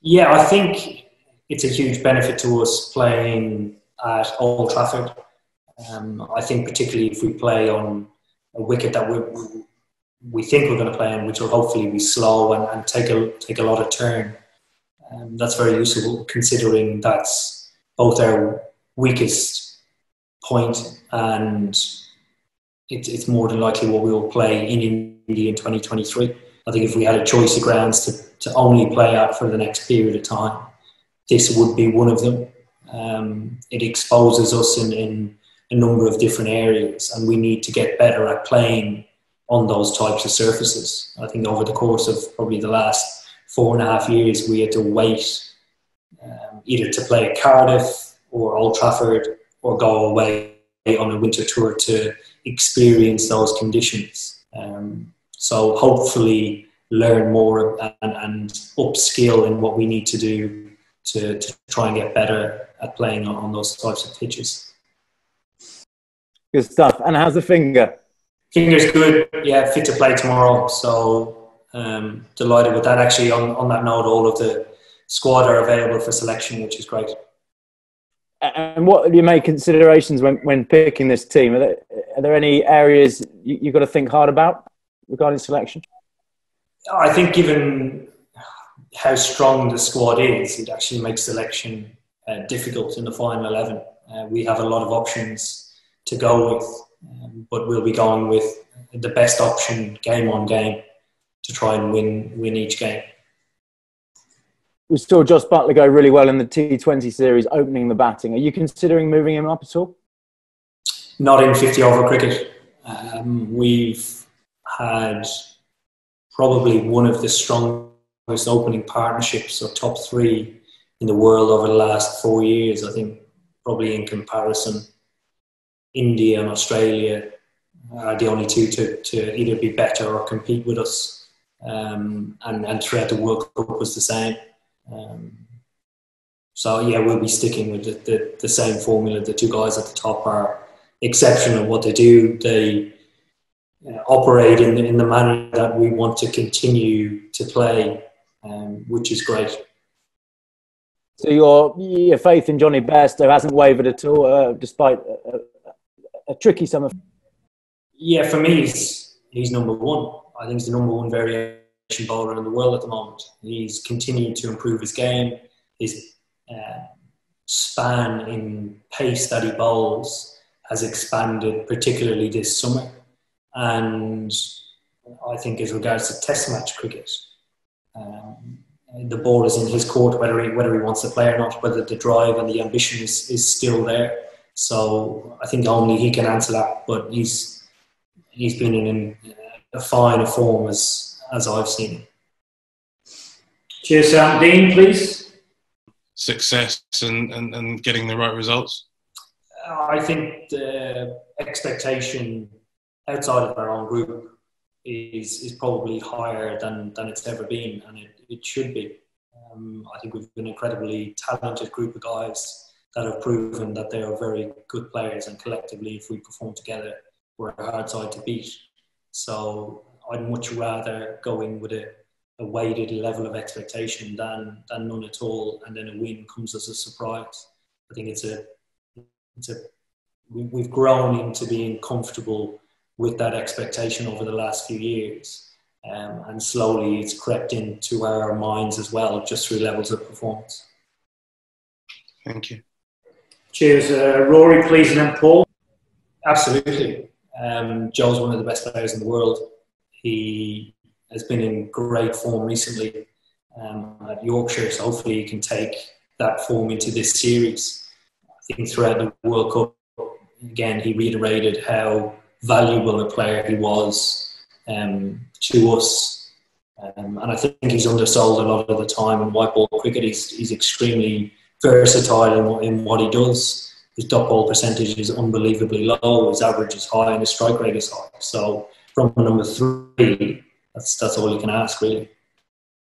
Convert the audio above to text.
Yeah, I think it's a huge benefit to us playing at Old Trafford. I think particularly if we play on a wicket that we think we're going to play on, which will hopefully be slow and take a lot of turn. That's very useful considering that's both our weakest point and it's more than likely what we will play in India in 2023. I think if we had a choice of grounds to only play at for the next period of time, this would be one of them. It exposes us in a number of different areas and we need to get better at playing on those types of surfaces. I think over the course of probably the last 4.5 years, we had to wait either to play at Cardiff or Old Trafford or go away on a winter tour to experience those conditions. So hopefully learn more and upskill in what we need to do to try and get better at playing on those types of pitches. Good stuff. And how's the finger? Finger's good. Yeah, fit to play tomorrow. So delighted with that. Actually, on that note, all of the squad are available for selection, which is great. And what have you made considerations when picking this team? Are there any areas you've got to think hard about regarding selection? I think given how strong the squad is, it actually makes selection difficult in the final 11. We have a lot of options to go with, but we'll be going with the best option game on game to try and win each game. We saw Josh Buttler go really well in the T20 series, opening the batting. Are you considering moving him up at all? Not in 50-over cricket. We've had probably one of the strongest opening partnerships or top 3 in the world over the last 4 years. I think probably in comparison, India and Australia are the only two to either be better or compete with us. And throughout the World Cup was the same. So yeah, we'll be sticking with the same formula. The two guys at the top are exceptional at what they do. They operate in the manner that we want to continue to play, which is great. So your faith in Johnny Bairstow hasn't wavered at all, despite a tricky summer? Yeah, for me, he's number one. I think he's the number one variation bowler in the world at the moment. He's continued to improve his game. His span in pace that he bowls has expanded, particularly this summer. And I think as regards to test match cricket, the ball is in his court, whether he wants to play or not, whether the drive and the ambition is still there. So I think only he can answer that, but he's been in a fine form as I've seen him. Cheers, Sam. Dean, please. Success and getting the right results. I think the expectation outside of our own group is probably higher than it's ever been, and it should be. I think we've been an incredibly talented group of guys that have proven that they are very good players, and collectively, if we perform together, we're a hard side to beat. So I'd much rather go in with a weighted level of expectation than none at all, and then a win comes as a surprise. I think we've grown into being comfortable with that expectation over the last few years, and slowly it's crept into our minds as well, just through levels of performance. Thank you. Cheers. Rory, please, and then Paul. Absolutely. Joe's one of the best players in the world. He has been in great form recently at Yorkshire, so hopefully he can take that form into this series. I think throughout the World Cup, again, he reiterated how valuable a player he was to us. And I think he's undersold a lot of the time in white ball cricket. He's extremely versatile in what he does. His dot ball percentage is unbelievably low, his average is high, and his strike rate is high. So from number 3, that's all you can ask, really.